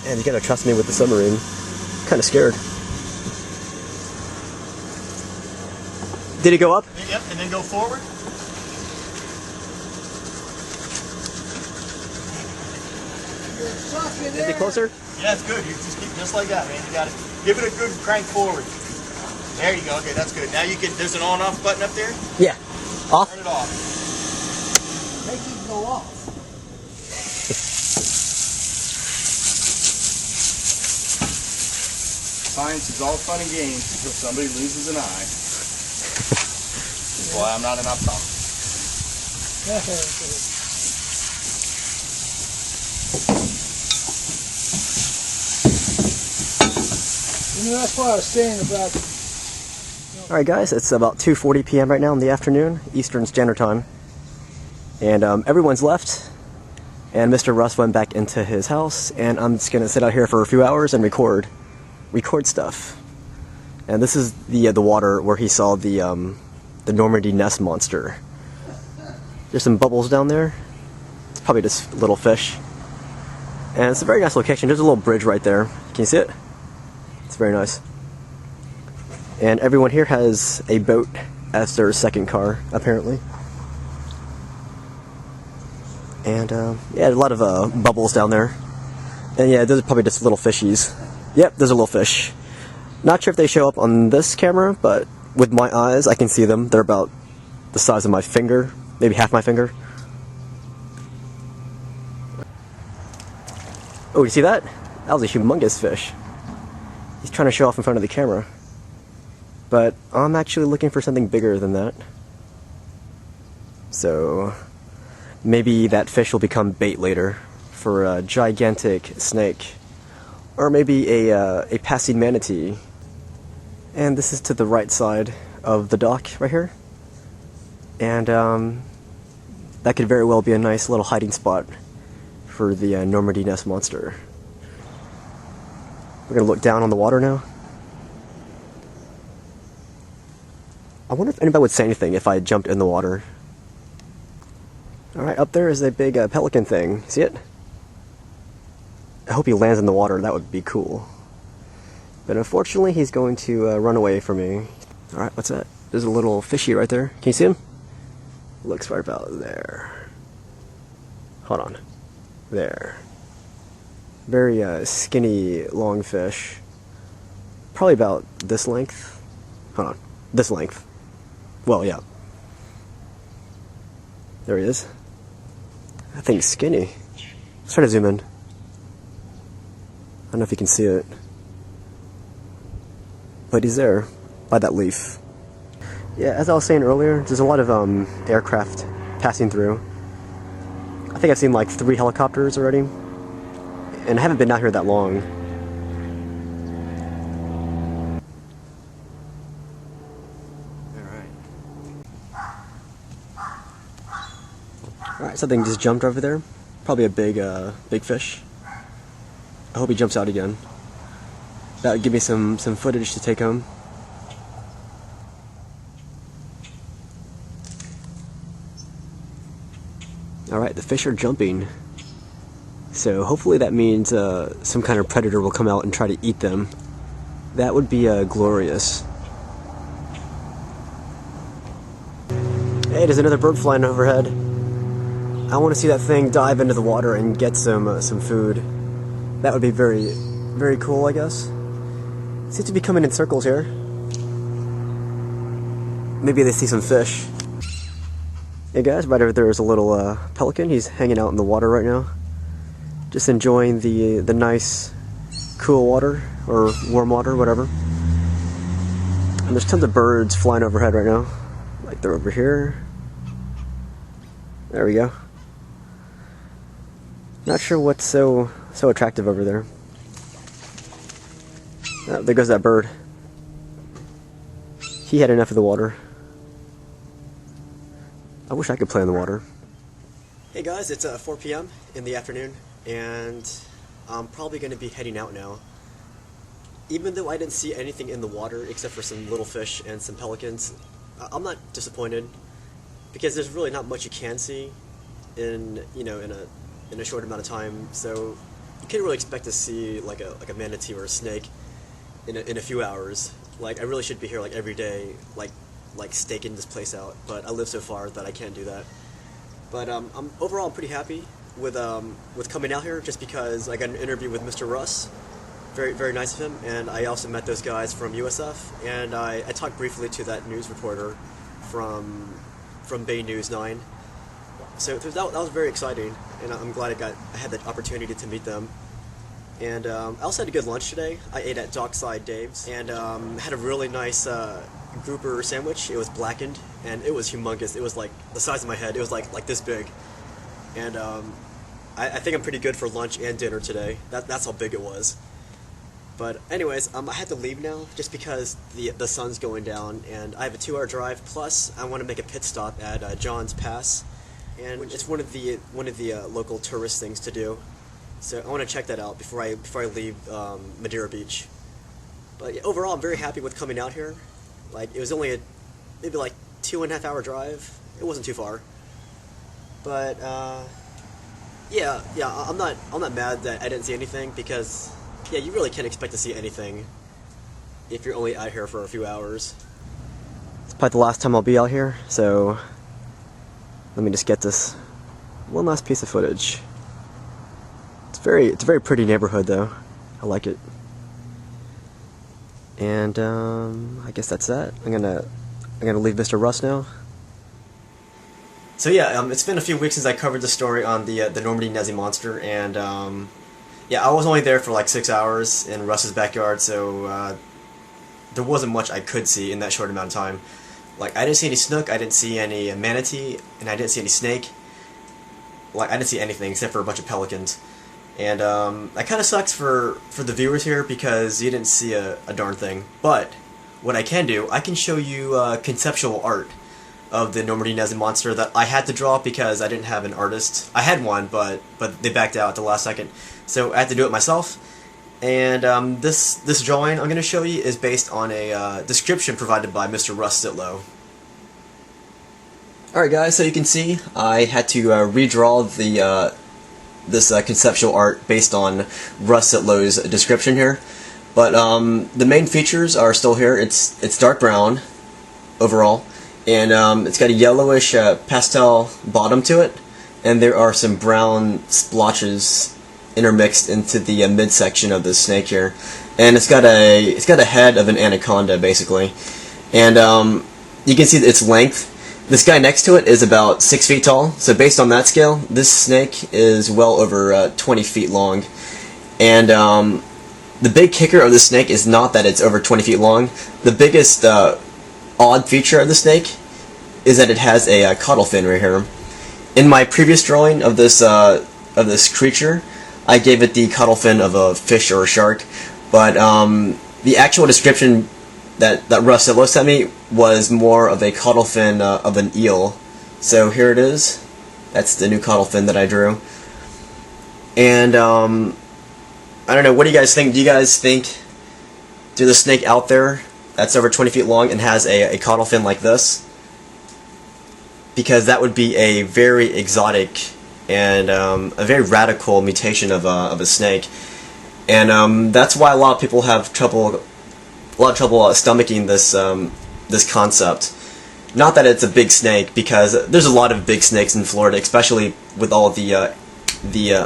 And you gotta trust me with the submarine. Kind of scared. Did it go up? Yep, and then go forward. Is it closer? Yeah, it's good. You just keep just like that, man. You gotta give it a good crank forward. There you go. Okay, that's good. Now you can. There's an on-off button up there. Yeah. Off. Turn it off. Make it go off. Science is all fun and games until somebody loses an eye. That's why I'm not an optometrist. You know, that's why I was saying about... Alright guys, it's about 2:40 p.m. right now in the afternoon, Eastern Standard Time. And everyone's left. And Mr. Russ went back into his house. And I'm just going to sit out here for a few hours and record stuff. And this is the water where he saw the Normandy Nessie monster. There's some bubbles down there. It's probably just little fish. And it's a very nice location. There's a little bridge right there. Can you see it? It's very nice. And everyone here has a boat as their second car, apparently. And yeah, a lot of bubbles down there. And yeah, those are probably just little fishies. Yep, those are little fish. Not sure if they show up on this camera, but with my eyes, I can see them. They're about the size of my finger, maybe half my finger. Oh, you see that? That was a humongous fish. He's trying to show off in front of the camera. But I'm actually looking for something bigger than that. So maybe that fish will become bait later for a gigantic snake. Or maybe a passing manatee. And this is to the right side of the dock right here. And that could very well be a nice little hiding spot for the Normandy Nessie monster. We're going to look down on the water now. I wonder if anybody would say anything if I jumped in the water. Alright, up there is a big pelican thing. See it? I hope he lands in the water. That would be cool. But unfortunately, he's going to run away from me. Alright, what's that? There's a little fishy right there. Can you see him? Looks right about there. Hold on. There. Very skinny, long fish. Probably about this length. Hold on. This length. Well, yeah. There he is. That thing's skinny. Let's try to zoom in. I don't know if you can see it. But he's there, by that leaf. Yeah, as I was saying earlier, there's a lot of aircraft passing through. I think I've seen like 3 helicopters already. And I haven't been out here that long. Alright, something just jumped over there. Probably a big fish. I hope he jumps out again. That would give me some footage to take home. Alright, the fish are jumping. So hopefully that means some kind of predator will come out and try to eat them. That would be glorious. Hey, there's another bird flying overhead. I want to see that thing dive into the water and get some food. That would be very, very cool, I guess. It seems to be coming in circles here. Maybe they see some fish. Hey guys, right over there is a little pelican. He's hanging out in the water right now. Just enjoying the nice, cool water, or warm water, whatever. And there's tons of birds flying overhead right now. Like they're over here. There we go. Not sure what's so attractive over there. Oh, there goes that bird. He had enough of the water. I wish I could play in the water. Hey guys, it's 4 p.m. in the afternoon, and I'm probably going to be heading out now. Even though I didn't see anything in the water except for some little fish and some pelicans, I'm not disappointed, because there's really not much you can see in a short amount of time. So you can't really expect to see like a manatee or a snake in a few hours. Like I really should be here like every day, like staking this place out. But I live so far that I can't do that. But overall I'm pretty happy with coming out here, just because I got an interview with Mr. Russ. Very, very nice of him, and I also met those guys from USF, and I talked briefly to that news reporter from Bay News 9. So that was very exciting, and I'm glad I had the opportunity to meet them. And I also had a good lunch today. I ate at Dockside Dave's, and had a really nice grouper sandwich. It was blackened, and it was humongous. It was like the size of my head. It was like this big, and I think I'm pretty good for lunch and dinner today. That's how big it was. But anyways, I had to leave now just because the sun's going down, and I have a 2-hour drive. Plus, I want to make a pit stop at John's Pass, and it's one of the local tourist things to do. So I want to check that out before I leave Madeira Beach. But yeah, overall, I'm very happy with coming out here. Like it was only maybe like 2.5 hour drive. It wasn't too far. But yeah, I'm not mad that I didn't see anything, because yeah, you really can't expect to see anything if you're only out here for a few hours. It's probably the last time I'll be out here, so let me just get this one last piece of footage. It's a very pretty neighborhood though. I like it. And I guess that's that. I'm gonna leave Mr. Russ now. So yeah, it's been a few weeks since I covered the story on the Normandy Nessie monster, and yeah, I was only there for like 6 hours in Russ's backyard, so there wasn't much I could see in that short amount of time. Like, I didn't see any snook, I didn't see any manatee, and I didn't see any snake. Like, I didn't see anything except for a bunch of pelicans. And that kind of sucks for the viewers here, because you didn't see a darn thing. But what I can do, I can show you conceptual art of the Normandy Nessie monster that I had to draw because I didn't have an artist. I had one, but they backed out at the last second. So I had to do it myself, and this drawing I'm going to show you is based on a description provided by Mr. Russ Sitlow. Alright guys, so you can see I had to redraw this conceptual art based on Russ Sitlow's description here, but the main features are still here. It's dark brown overall, and it's got a yellowish pastel bottom to it, and there are some brown splotches intermixed into the midsection of the snake here, and it's got a head of an anaconda basically, and you can see its length. This guy next to it is about 6 feet tall, so based on that scale, this snake is well over 20 feet long, and the big kicker of the snake is not that it's over 20 feet long. The biggest odd feature of the snake is that it has a caudal fin right here. In my previous drawing of this creature, I gave it the caudal fin of a fish or a shark, but the actual description that Russ Sitlow sent me was more of a caudal fin of an eel. So here it is. That's the new caudal fin that I drew. And I don't know, what do you guys think? Do you guys think there's a snake out there that's over 20 feet long and has a caudal fin like this? Because that would be a very exotic and a very radical mutation of a snake, and that's why a lot of people have trouble stomaching this concept. Not that it's a big snake, because there's a lot of big snakes in Florida, especially with all the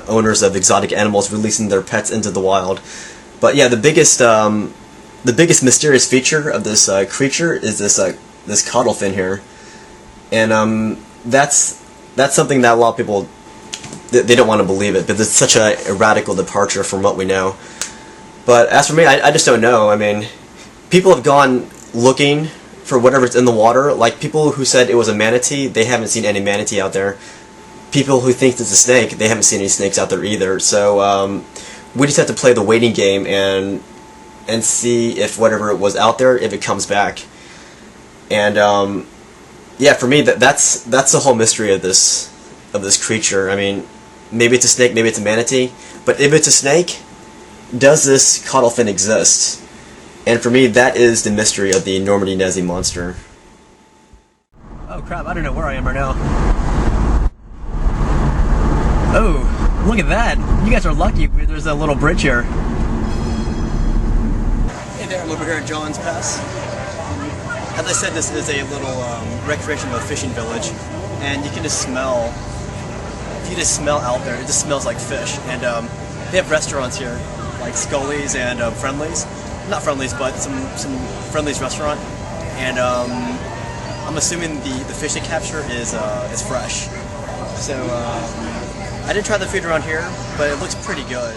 owners of exotic animals releasing their pets into the wild. But yeah, the biggest mysterious feature of this creature is this caudal fin here, and that's something that a lot of people, they don't want to believe it, but it's such a radical departure from what we know. But as for me, I just don't know. I mean, people have gone looking for whatever's in the water. Like, people who said it was a manatee, they haven't seen any manatee out there. People who think it's a snake, they haven't seen any snakes out there either. So we just have to play the waiting game and see if whatever it was out there, if it comes back. And yeah, for me, that's the whole mystery of this creature. I mean, maybe it's a snake, maybe it's a manatee, but if it's a snake, does this caudal fin exist? And for me, that is the mystery of the Normandy Nessie monster. Oh crap, I don't know where I am right now. Oh, look at that. You guys are lucky. There's a little bridge here. Hey there, I'm over here at John's Pass. As I said, this is a little recreational fishing village, and you can just smell. If you just smell out there, it just smells like fish. And they have restaurants here, like Scully's and Friendly's. Not Friendly's, but some Friendly's restaurant. And I'm assuming the fish they capture is fresh. So I didn't try the food around here, but it looks pretty good.